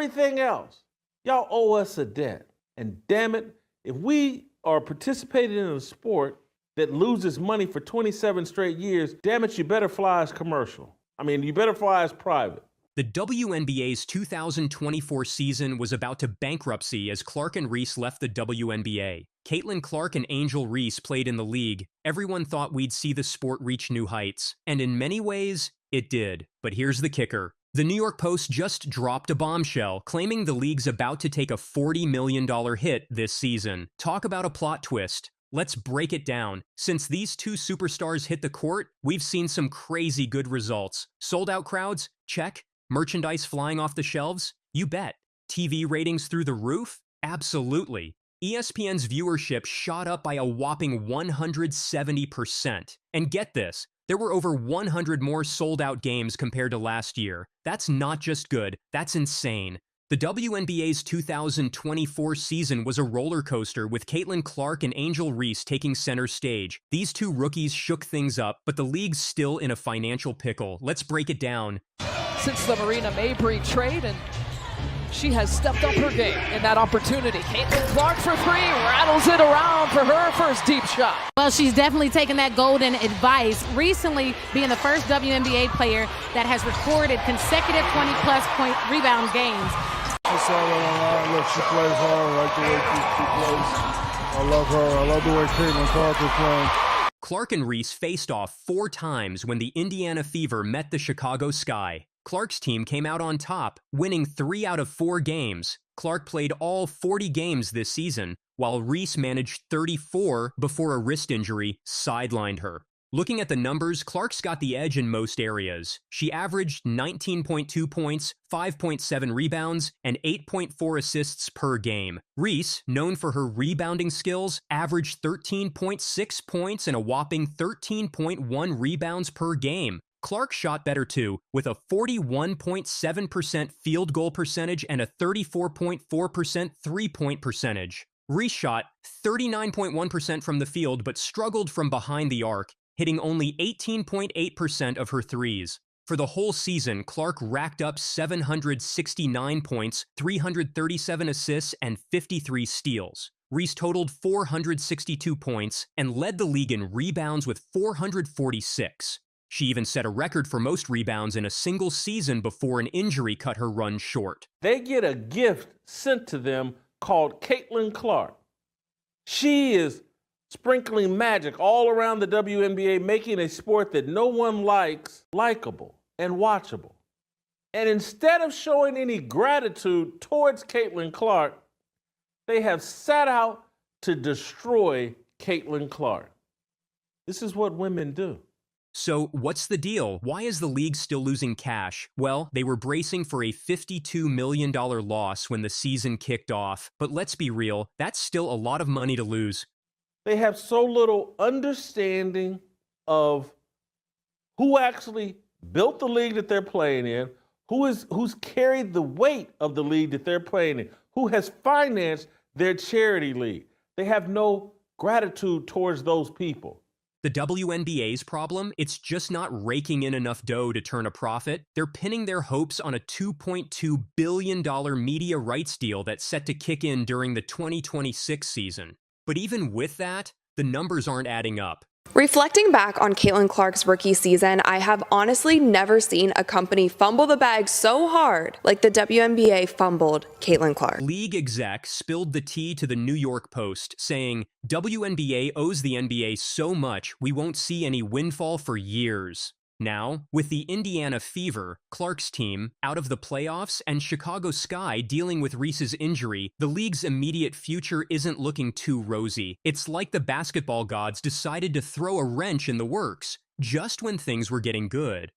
everything else. Y'all owe us a debt. And damn it, if we are participating in a sport that loses money for 27 straight years, damn it, you better fly as commercial. You better fly as private. The WNBA's 2024 season was about to bankruptcy as Clark and Reese left the WNBA. Clark and Angel Reese played in the league. Everyone thought we'd see the sport reach new heights. And in many ways, it did. But here's the kicker. The New York Post just dropped a bombshell, claiming the league's about to take a $40 million hit this season. Talk about a plot twist. Let's break it down. Since these two superstars hit the court, we've seen some crazy good results. Sold-out crowds? Check. Merchandise flying off the shelves? You bet. TV ratings through the roof? Absolutely. ESPN's viewership shot up by a whopping 170%. And get this, there were over 100 more sold-out games compared to last year. That's not just good, that's insane. The WNBA's 2024 season was a roller coaster with Clark and Angel Reese taking center stage. These two rookies shook things up, but the league's still in a financial pickle. Let's break it down. Since the Marina Mabry trade, and she has stepped up her game in that opportunity. Clark for three, rattles it around for her first deep shot. Well, she's definitely taken that golden advice, recently being the first WNBA player that has recorded consecutive 20-plus point rebound games. I saw that online. Look, she plays hard. I like the way she plays. I love her. I love the way Clark is playing. Clark and Reese faced off 4 times when the Indiana Fever met the Chicago Sky. Clark's team came out on top, winning 3 out of 4 games. Clark played all 40 games this season, while Reese managed 34 before a wrist injury sidelined her. Looking at the numbers, Clark's got the edge in most areas. She averaged 19.2 points, 5.7 rebounds, and 8.4 assists per game. Reese, known for her rebounding skills, averaged 13.6 points and a whopping 13.1 rebounds per game. Clark shot better too, with a 41.7% field goal percentage and a 34.4% three-point percentage. Reese shot 39.1% from the field but struggled from behind the arc, hitting only 18.8% of her threes. For the whole season, Clark racked up 769 points, 337 assists, and 53 steals. Reese totaled 462 points and led the league in rebounds with 446. She even set a record for most rebounds in a single season before an injury cut her run short. They get a gift sent to them called Clark. She is sprinkling magic all around the WNBA, making a sport that no one likes likable and watchable. And instead of showing any gratitude towards Clark, they have set out to destroy Clark. This is what women do. So what's the deal? Why is the league still losing cash? Well, they were bracing for a $52 million loss when the season kicked off. But let's be real, that's still a lot of money to lose. They have so little understanding of who actually built the league that they're playing in, who's carried the weight of the league that they're playing in, who has financed their charity league. They have no gratitude towards those people. The WNBA's problem? It's just not raking in enough dough to turn a profit. They're pinning their hopes on a $2.2 billion media rights deal that's set to kick in during the 2026 season. But even with that, the numbers aren't adding up. Reflecting back on Clark's rookie season, I have honestly never seen a company fumble the bag so hard like the WNBA fumbled Clark. League exec spilled the tea to the New York Post, saying, WNBA owes the NBA so much we won't see any windfall for years. Now, with the Indiana Fever, Clark's team, out of the playoffs, and Chicago Sky dealing with Reese's injury, the league's immediate future isn't looking too rosy. It's like the basketball gods decided to throw a wrench in the works, just when things were getting good.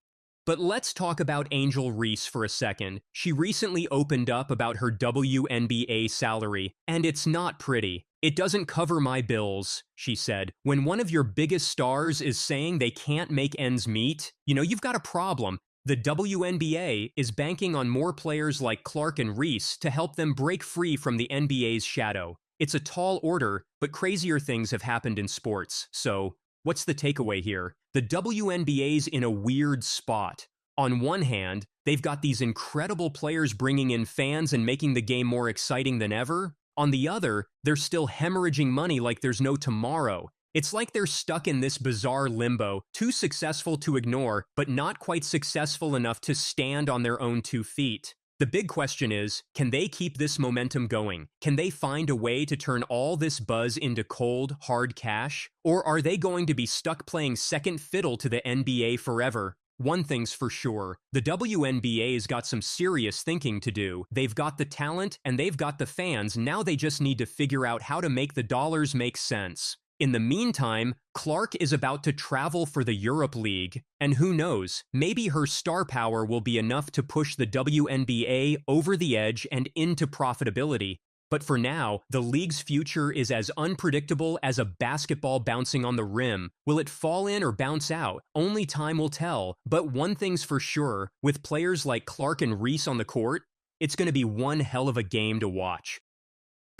But let's talk about Angel Reese for a second. She recently opened up about her WNBA salary, and it's not pretty. It doesn't cover my bills, she said. When one of your biggest stars is saying they can't make ends meet, you've got a problem. The WNBA is banking on more players like Clark and Reese to help them break free from the NBA's shadow. It's a tall order, but crazier things have happened in sports. So, what's the takeaway here? The WNBA's in a weird spot. On one hand, they've got these incredible players bringing in fans and making the game more exciting than ever. On the other, they're still hemorrhaging money like there's no tomorrow. It's like they're stuck in this bizarre limbo, too successful to ignore, but not quite successful enough to stand on their own 2 feet. The big question is, can they keep this momentum going? Can they find a way to turn all this buzz into cold, hard cash? Or are they going to be stuck playing second fiddle to the NBA forever? One thing's for sure, the WNBA's got some serious thinking to do. They've got the talent and they've got the fans, now they just need to figure out how to make the dollars make sense. In the meantime, Clark is about to travel for the Europe League, and who knows, maybe her star power will be enough to push the WNBA over the edge and into profitability. But for now, the league's future is as unpredictable as a basketball bouncing on the rim. Will it fall in or bounce out? Only time will tell. But one thing's for sure, with players like Clark and Reese on the court, it's going to be one hell of a game to watch.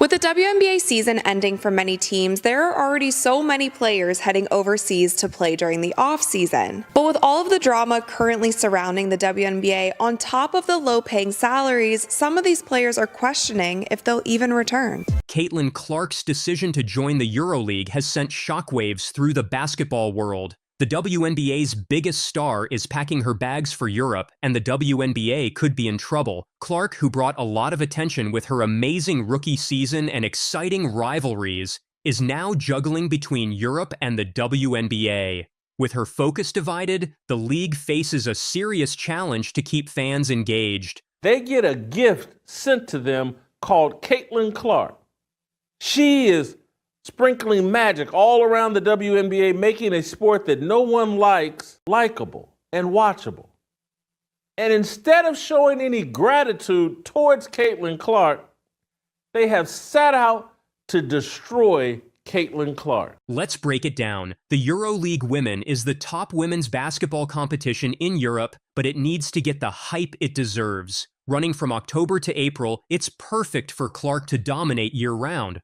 With the WNBA season ending for many teams, there are already so many players heading overseas to play during the off-season. But with all of the drama currently surrounding the WNBA, on top of the low-paying salaries, some of these players are questioning if they'll even return. Caitlin Clark's decision to join the EuroLeague has sent shockwaves through the basketball world. The WNBA's biggest star is packing her bags for Europe, and the WNBA could be in trouble. Clark, who brought a lot of attention with her amazing rookie season and exciting rivalries, is now juggling between Europe and the WNBA. With her focus divided, the league faces a serious challenge to keep fans engaged. They get a gift sent to them called Caitlin Clark. She is sprinkling magic all around the WNBA, making a sport that no one likes likable and watchable. And instead of showing any gratitude towards Caitlin Clark, they have set out to destroy Caitlin Clark. Let's break it down. The EuroLeague Women is the top women's basketball competition in Europe, but it needs to get the hype it deserves. Running from October to April, it's perfect for Clark to dominate year-round.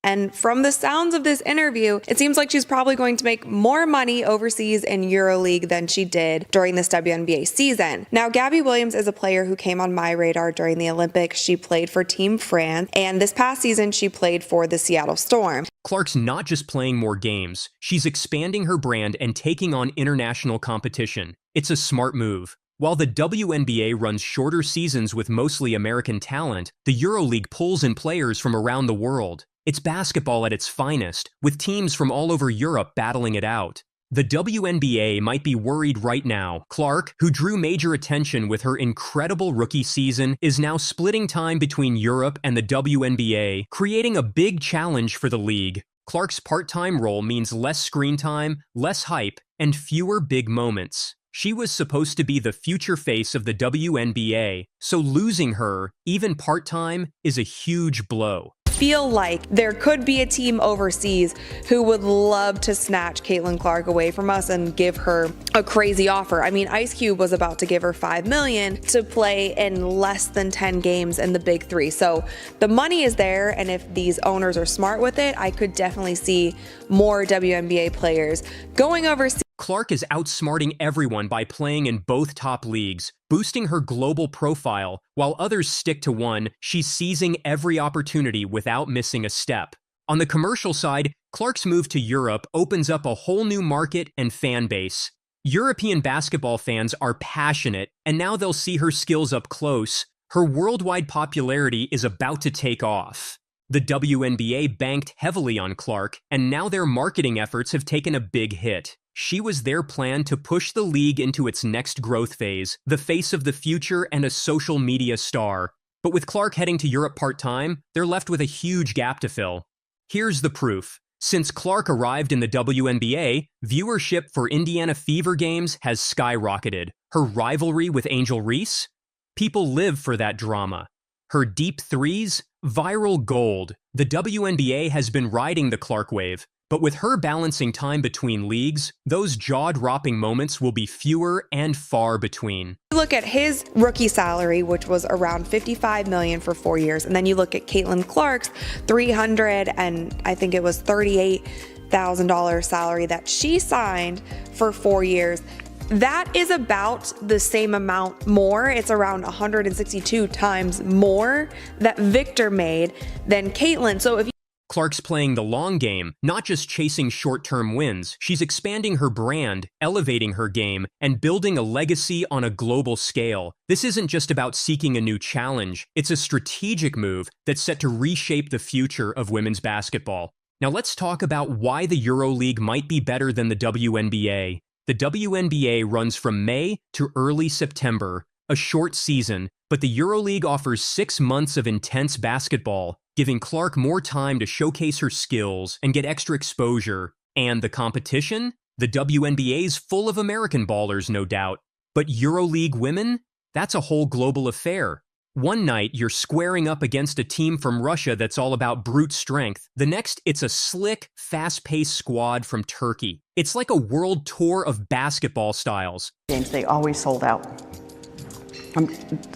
And from the sounds of this interview, it seems like she's probably going to make more money overseas in EuroLeague than she did during this WNBA season. Now, Gabby Williams is a player who came on my radar during the Olympics. She played for Team France, and this past season, she played for the Seattle Storm. Clark's not just playing more games, she's expanding her brand and taking on international competition. It's a smart move. While the WNBA runs shorter seasons with mostly American talent, the EuroLeague pulls in players from around the world. It's basketball at its finest, with teams from all over Europe battling it out. The WNBA might be worried right now. Clark, who drew major attention with her incredible rookie season, is now splitting time between Europe and the WNBA, creating a big challenge for the league. Clark's part-time role means less screen time, less hype, and fewer big moments. She was supposed to be the future face of the WNBA, so losing her, even part-time, is a huge blow. Feel like there could be a team overseas who would love to snatch Caitlin Clark away from us and give her a crazy offer. I mean, Ice Cube was about to give her $5 million to play in less than 10 games in the Big Three. So the money is there, and if these owners are smart with it, I could definitely see more WNBA players going overseas. Clark is outsmarting everyone by playing in both top leagues, boosting her global profile. While others stick to one, she's seizing every opportunity without missing a step. On the commercial side, Clark's move to Europe opens up a whole new market and fan base. European basketball fans are passionate, and now they'll see her skills up close. Her worldwide popularity is about to take off. The WNBA banked heavily on Clark, and now their marketing efforts have taken a big hit. She was their plan to push the league into its next growth phase, the face of the future and a social media star. But with Clark heading to Europe part-time, they're left with a huge gap to fill. Here's the proof. Since Clark arrived in the WNBA, viewership for Indiana Fever games has skyrocketed. Her rivalry with Angel Reese? People live for that drama. Her deep threes? Viral gold. The WNBA has been riding the Clark wave. But with her balancing time between leagues, those jaw-dropping moments will be fewer and far between. Look at his rookie salary, which was around $55 million for 4 years, and then you look at Caitlin Clark's $38,000 salary that she signed for 4 years. That is about the same amount more. It's around 162 times more that Victor made than Caitlin. So if Clark's playing the long game, not just chasing short-term wins. She's expanding her brand, elevating her game, and building a legacy on a global scale. This isn't just about seeking a new challenge. It's a strategic move that's set to reshape the future of women's basketball. Now let's talk about why the EuroLeague might be better than the WNBA. The WNBA runs from May to early September, a short season, but the EuroLeague offers 6 months of intense basketball, giving Clark more time to showcase her skills and get extra exposure. And the competition? The WNBA's full of American ballers, no doubt. But EuroLeague women? That's a whole global affair. One night, you're squaring up against a team from Russia that's all about brute strength. The next, it's a slick, fast-paced squad from Turkey. It's like a world tour of basketball styles. Games, they always sold out.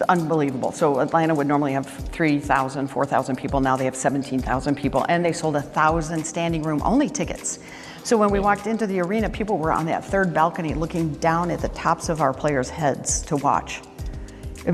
Unbelievable. So Atlanta would normally have 3,000, 4,000 people. Now they have 17,000 people, and they sold 1,000 standing room only tickets. So when we walked into the arena, people were on that third balcony looking down at the tops of our players' heads to watch.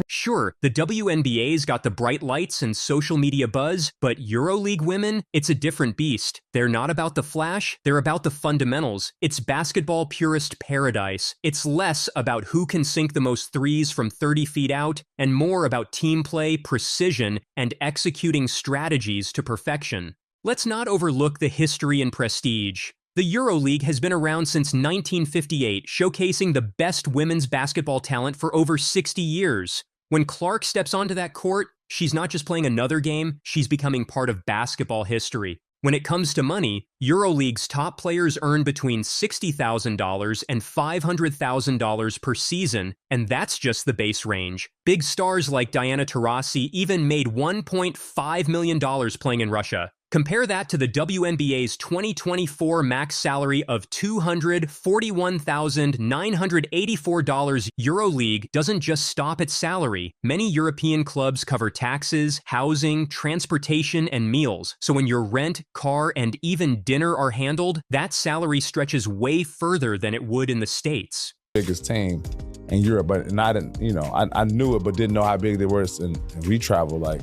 Sure, the WNBA's got the bright lights and social media buzz, but EuroLeague women, it's a different beast. They're not about the flash, they're about the fundamentals. It's basketball purist paradise. It's less about who can sink the most threes from 30 feet out, and more about team play, precision, and executing strategies to perfection. Let's not overlook the history and prestige. The EuroLeague has been around since 1958, showcasing the best women's basketball talent for over 60 years. When Clark steps onto that court, she's not just playing another game, she's becoming part of basketball history. When it comes to money, EuroLeague's top players earn between $60,000 and $500,000 per season, and that's just the base range. Big stars like Diana Taurasi even made $1.5 million playing in Russia. Compare that to the WNBA's 2024 max salary of $241,984. EuroLeague doesn't just stop at salary. Many European clubs cover taxes, housing, transportation, and meals. So when your rent, car, and even dinner are handled, that salary stretches way further than it would in the States. Biggest team in Europe, but and I didn't, I knew it, but didn't know how big they were. And we travel like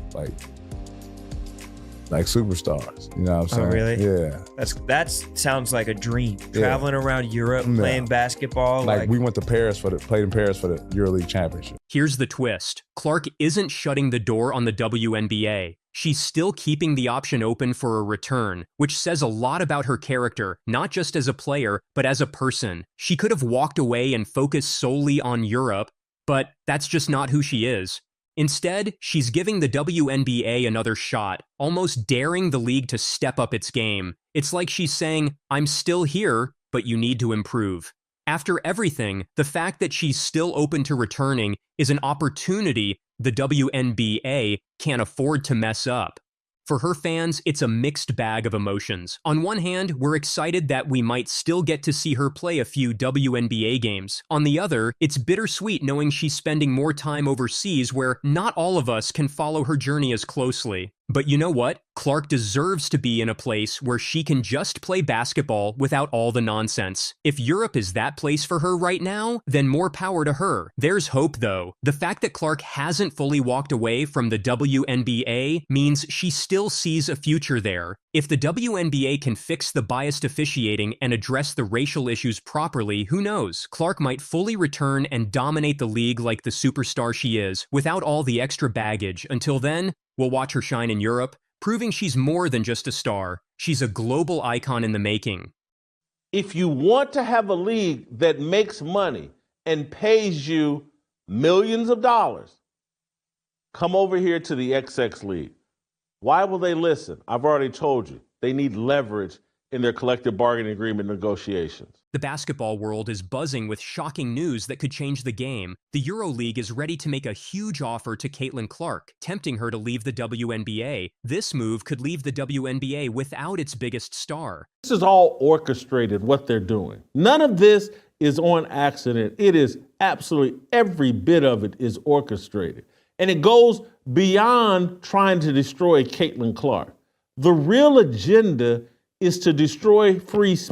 superstars, you know what I'm saying? Oh, really? Yeah. That sounds like a dream. Traveling around Europe, playing basketball. Like we went to Paris played in Paris for the EuroLeague championship. Here's the twist. Clark isn't shutting the door on the WNBA. She's still keeping the option open for a return, which says a lot about her character, not just as a player, but as a person. She could have walked away and focused solely on Europe, but that's just not who she is. Instead, she's giving the WNBA another shot, almost daring the league to step up its game. It's like she's saying, I'm still here, but you need to improve. After everything, the fact that she's still open to returning is an opportunity the WNBA can't afford to mess up. For her fans, it's a mixed bag of emotions. On one hand, we're excited that we might still get to see her play a few WNBA games. On the other, it's bittersweet knowing she's spending more time overseas where not all of us can follow her journey as closely. But you know what? Clark deserves to be in a place where she can just play basketball without all the nonsense. If Europe is that place for her right now, then more power to her. There's hope though. The fact that Clark hasn't fully walked away from the WNBA means she still sees a future there. If the WNBA can fix the biased officiating and address the racial issues properly, who knows? Clark might fully return and dominate the league like the superstar she is, without all the extra baggage. Until then, we'll watch her shine in Europe, proving she's more than just a star. She's a global icon in the making. If you want to have a league that makes money and pays you millions of dollars, come over here to the XX League. Why will they listen? I've already told you. They need leverage in their collective bargaining agreement negotiations. The basketball world is buzzing with shocking news that could change the game. The EuroLeague is ready to make a huge offer to Caitlin Clark, tempting her to leave the WNBA. This move could leave the WNBA without its biggest star. This is all orchestrated, what they're doing. None of this is on accident. It is absolutely, every bit of it is orchestrated. And it goes beyond trying to destroy Caitlin Clark. The real agenda is to destroy free speech.